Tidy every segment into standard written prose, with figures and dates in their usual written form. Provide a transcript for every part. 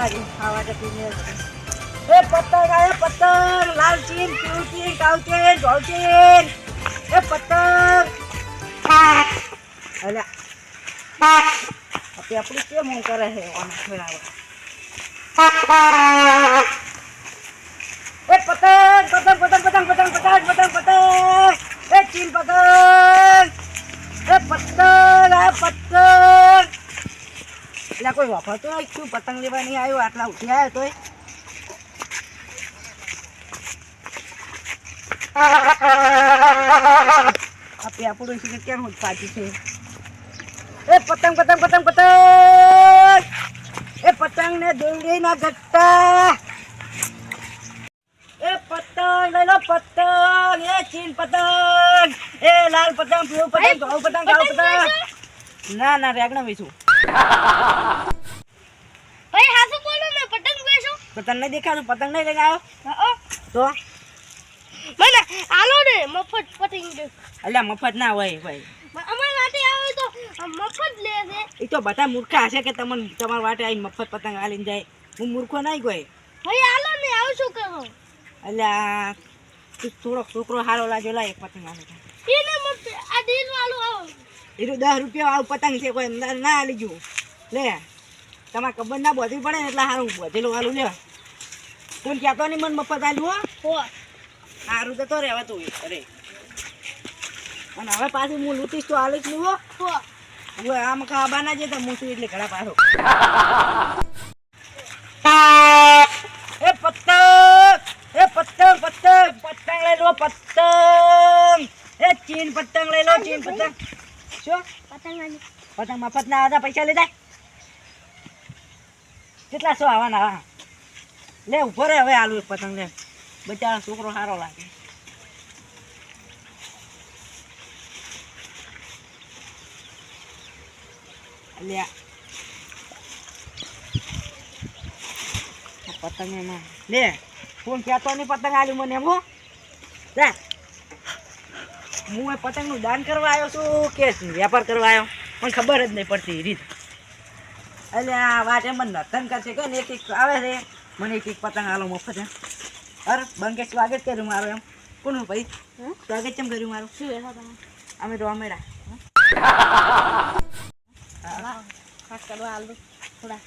आज खावा पीने ए पतंग आया पतंग लाल चीन पीली चीन काऊ चीन गोल चीन ए पतंग अरे अपने अपनी क्या मुंह कर रहे हैं ए पतंग पतंग पतंग पतंग पतंग पतंग पतंग पतंग ए चीन पतंग ए पतंग आया पतंग એટલે કોઈ વાપરતો હોય શું પતંગ લેવા નહીં આવ્યો આટલા ઉઠી આવ્યો તોય આ પેપડું છે કે કેમ હું પાછી છે એ પતંગ પતંગ પતંગ પતંગ એ પતંગ ને દોડી ના ગટ્ટા એ પતંગ લઈ લો પતંગ એ ચીન પતંગ એ લાલ પતંગ પીળું પતંગ ઘઉં પતંગ કાળું પતંગ ના ના રેગણા વેચું ભાઈ હાસુ બોલો ને પતંગ વેચો પતંગ નહીં દેખાતું પતંગ નહીં લઈને આવ્યો તો મને આલો ને મફત પતંગ દે અલ્યા મફત ના હોય ભાઈ અમાર વાટે આવે તો મફત લે છે એ તો બધા મૂર્ખા હશે કે તમને તમારા વાટે આવીને મફત પતંગ આલીને જાય હું મૂર્ખો નહીં કોઈ ભાઈ આલો ને આવ શું કરો અલ્યા તું થોડો છોકરો સારો લાગ્યો લા એક પતંગ આલે એને મત આ દીન વાળો આવો એનું 10 રૂપિયા આવું પતંગ છે કોઈ ના આલી જુ લે તમારે ખબર ના બોધવી પડે ને એટલે સારું બોધેલું વાલું લે તું કહેતો નહીં મને મફત આલ્યું હો સારું તો રહેવા તું અરે અને હવે પાછું હું લૂટીશ તો આલીશ નહીં હો હવે આમ ખાવા ના જતા હું છું એટલે ઘણા પાછો એ પતંગ પતંગ પતંગ લઈ લો પતંગ એ ચીન પતંગ લઈ લો ચીન પતંગ શું પતંગ મફત ના આવતા પૈસા લીધા કેટલા સો આવવાના લે ઉભો રે હવે આલુ એક પતંગ લે બચારા છોકરો સારો લાગે લે પતંગ એમાં લે ફોન કહેતો નહીં પતંગ આલ્યું મને એમ હો લે હું એ પતંગનું દાન કરવા આવ્યો છું કે વેપાર કરવા આવ્યો મને ખબર જ નહીં પડતી રીત એટલે આ વાત એમ નર્તન કરશે કે ને એક આવે છે મને એક પતંગ આલો મફત એમ અરે બંકે સ્વાગત કર્યું મારું એમ કોનું ભાઈ સ્વાગત કેમ કર્યું મારું શું વેહો તમે અમે તો અમેડા ખાસ કરવા આલો થોડા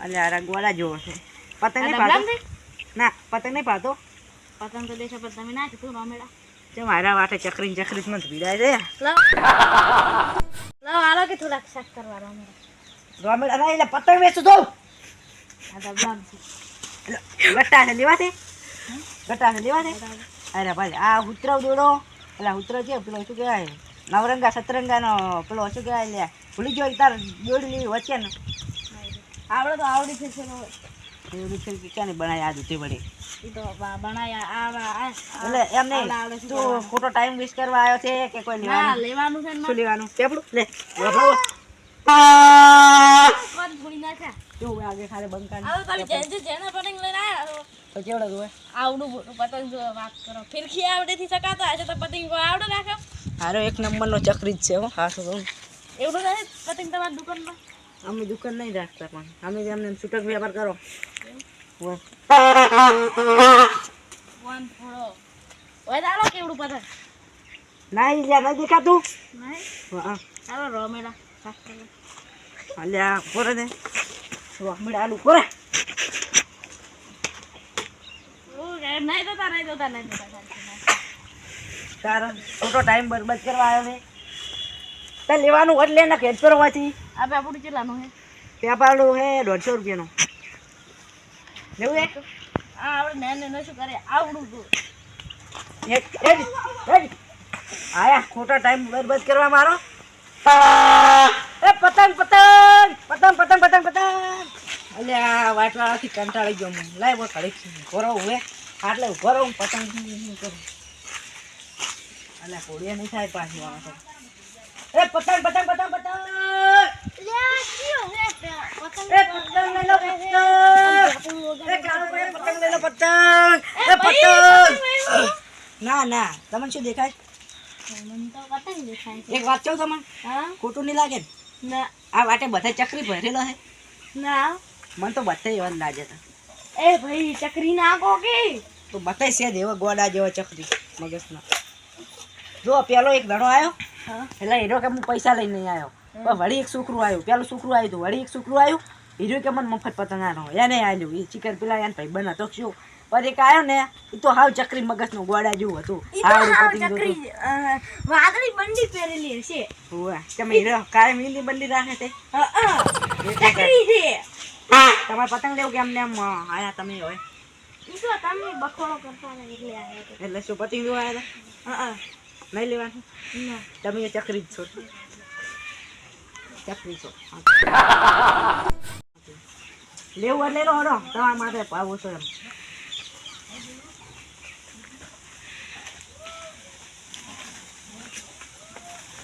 એટલે આ ગોળા જેવો છે પતંગ નહીં પાડતો ના પતંગ નહીં પાડતો પતંગ તો દેશે પણ તમે ના કીધું રામેડા જે મારા વાટે ચકરી મને ભીડાય છે લાવ આલો કે થોડા શાક કરવા રામેડા રોમેડા ના એટલે પતંગ વેચું તો આ ડબલામ છે ગટ્ટા છે લેવા છે ગટ્ટા છે લેવા છે અરે ભાઈ આ ઉતરાવ દોડો એટલે ઉતરાવ છે પેલો શું કહેવાય નવરંગા સતરંગાનો પેલો શું કહેવાય લે ભૂલી ગયો તાર દોડી લેવી વચ્ચે ને આવડે તો આવડી છે એવડી છે કે ક્યાં બનાવી આ દૂધી વળી એ તો બનાયા એટલે એમ નહીં તું ખોટો ટાઈમ વેસ્ટ કરવા આવ્યો છે કે કોઈ લેવાનું લેવાનું છે શું લેવાનું પેપડું લે કોણ ભૂલી ના છે જો આગે ખાલી બંકાન આવો તમે જેને પતંગ લઈને આયા તો કેવડો જોવે આવડું પતંગ જો વાત કરો ફિરકી આવડેથી શકાતા હશે તો પતંગ આવડે રાખો હારો એક નંબરનો ચકરી જ છે હો હા તો એવું નથી પતંગ તમારી દુકાનમાં અમે દુકાન નહીં રાખતા પણ અમે એમને છૂટક વેપાર કરો વન થોડો ઓય દાડો કેવડું પતંગ નહીં લ્યા નહીં દેખાતું નહીં હા ચાલો રોમેડા ખાસ કરો અલ્યા પોરે ને રોમેડા આલુ પોરે નહીં થતા તારો ખોટો ટાઈમ બરબાદ કરવા આવ્યો છે તે લેવાનું એટલે ને ખેંચ કરવાથી આ પેપડું કેટલાનું છે પેપાડું હે 150 રૂપિયાનું લેવું એક આ આપણે ને શું કરે આવડું તું આયા ખોટો ટાઈમ બરબાદ કરવા મારો એ પતંગ પતંગ પતંગ પતંગ પતંગ પતંગ અલ્યા વાટવાળાથી કંટાળી ગયો હું લાય બહુ ઘડીક ઉભો હવે આટલે ઉભો રહું પતંગ કરું અલ્યા કોડિયા નહીં થાય પાછી વાળો એ પતંગ પતંગ પતંગ પતંગ એ પતંગ લઈ લો પતંગ એ કાળો ભાઈ પતંગ લઈ લો પતંગ એ પતંગ ના ના તમને શું દેખાય એક વાત કહું તમને ખોટું નહીં લાગે ને ના આ વાટે બધા ચકરી ભરેલો છે ના મને તો બતાય એવા જ લાગે છે. એ ભાઈ ચકરી નાખો કે તો બતાય છે જ એવો ગોડા જેવો ચકરી મગજનો. જો પેલો એક દડો આવ્યો હા એટલે હીરો કે હું પૈસા લઈને નહીં આવ્યો. પણ વળી એક છોકરું આવ્યું, પેલું છોકરું આવ્યું હતું, વળી એક છોકરું આવ્યું. હીરો કે મને મફત પતંગ આનો એને આવ્યું. એ ચિકન પેલા એને ભાઈ બના તો શું પણ એક આવ્યો ને એ તો હાવ ચકરી મગજનું ગોડા જેવું હતું. હાવડું પતંગ હતું. વાદળી બંડી પહેરેલી હશે. હોવે તમે હીરો કાયમ ઈંડી બંડી રાખે છે. ચકરી છે. તમારે પતંગ લેવું કે એમને એમ આયા તમે હોય ઈ તો તમે બખોડો કરતા ને એટલે આવ્યા હતા. એટલે શું પતંગ લેવા આવ્યા હતા? નહીં લેવાનું ના તમે એ ચકરી જ છો. ચકરી છો લેવું એટલે લો હડો તમારા માટે ભાવ ઓછો એમ.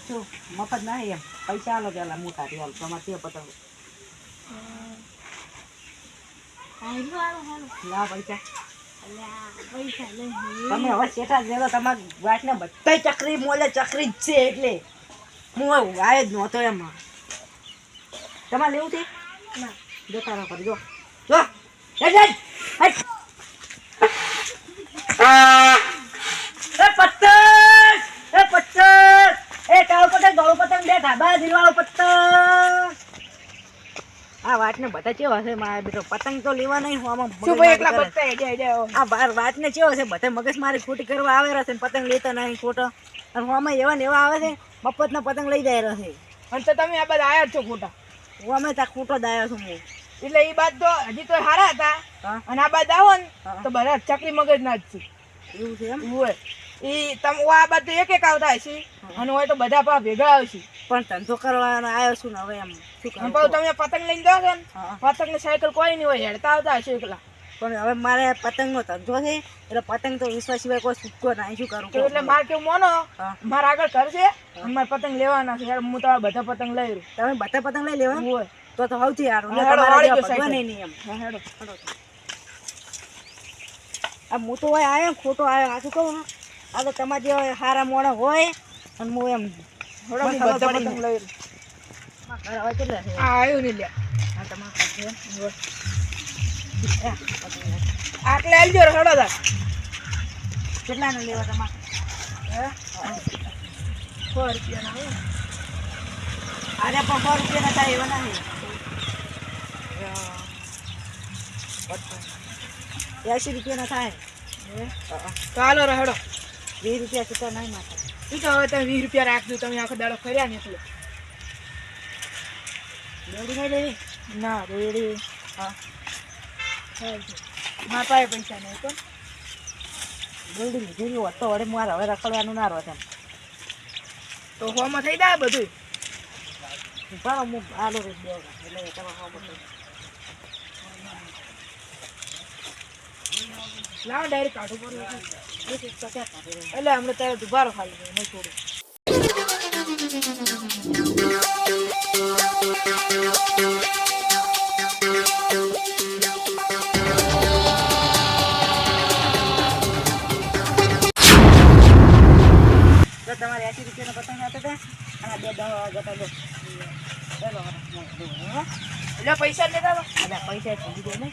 શું મફત ના એમ પૈસા આલો પેલા મોટા હાલ તમારે તે પતંગ હાલો હાલો હાલો લાવ પૈસા. અલ્યા પૈસા લઈ તમે હવે શેઠા જ લેલો તમારા વાટને બધાય ચકરી મોલે ચકરી જ છે એટલે હું આવ્યો જ નહોતો એમાં. તમારે લેવું છે? ના જોતા રહો કરી જો જો હેડ હેડ હેડ. એ પતંગ એ પતંગ એ કાળો પતંગ ગળો પતંગ બે ધાબા દિલવાળો પતંગ. આ વાતને બધા કેવા છે મારા બેટો પતંગ તો લેવા નહીં આમાં શું ભાઈ એકલા પત્તા હેડે હેડે આ વાતને કેવો છે બધા મગજ મારી ખોટી કરવા આવે છે પતંગ લેતા નહીં ખોટો અને આમાં એવા ને એવા આવે છે મફતના પતંગ લઈ જાય રહે. અને તો તમે આ બધા આયા જ છો ખોટા. હું અમે ત્યાં ખોટો જ આવ્યો છું હું. એટલે એ બાદ તો હજી તો હારા હતા હા અને આ બાદ આવો ને હા. તો બધા ચકલી મગજ ના જ છે. એવું છે એમ હોય એ તમે આ બાદ તો એક એક આવતા હશે અને હોય તો બધા પા ભેગા આવશે. પણ ધંધો કરવાનો આવ્યો છું ને હવે એમ શું અને કરું પાછું તમે પતંગ લઈને જાઓ છો ને હા. પતંગ ને સાયકલ કોઈ નહીં હોય હેડતા આવતા હશે એકલા. પણ હવે મારે પતંગનો ધંધો છે એટલે પતંગ તો વિશ્વાસ સિવાય કોઈ છૂટકો નહીં શું કરું તો એટલે મારે કેવું મોનો હા. મારા આગળ ઘર છે અને મારે પતંગ લેવાના છે યાર હું તો આ બધા પતંગ લઈ રહ્યું તમે બધા પતંગ લઈ લેવા હોય. તો સૌથી સારું હા, હેડો, વાળી દો ભગવાન સાયકલ. નહીં એમ. હા, હેડો. આ હું તો હોય આવ્યો ખોટો આવ્યો આ શું કહું ને આ તો તમારે જેવા સારા મોણા હોય અને હું એમ હેડો, હું મને ખબર બધા પડી પતંગ ને. લઈ રહ્યું. ઘર હવે કેટલા છે? આ આવ્યું નહીં લ્યા. આ તમારા ઘર છે? હોય. એ, પતંગ લે. આટલે આલજો રે, હેડો તાર. કેટલાને લેવા તમારે? હે? 100 રૂપિયાના હોય. આજે પણ 100 રૂપિયાના થાય એવા નહીં. 80 રૂપિયાના થાય. હે? તો હાલો રે, હેડો. 20 રૂપિયા છૂટા નહીં માથે. ઈ તો હવે તમે 20 રૂપિયા રાખજો, તમે આખો દાડો ફર્યા ને એટલે. બેડી નહીં લેવી? ના રેડી. હા મારા પાસે પૈસા નહીં તો. બેડી લીધેલી હોત તો વળી મારે હવે રખડવાનું ના રહે એમ. તો હોમાં થઈ જાય બધું. બરાબર હું આલો રૂપ દેવું એટલે તમે હો બધું. લાવ ડાયરેક્ટ કાઢું પડે એક એક તો ક્યાં કાઢી રહ્યો? એટલે હમણાં તારે દુબારો ખાલી નહીં છોડું. તો તમારે 80 રૂપિયાનો પતંગ હતા અને 2 દવા જતા દો. ચલો હવે એટલે પૈસા લેતા હતા. પૈસા જ દીધો ને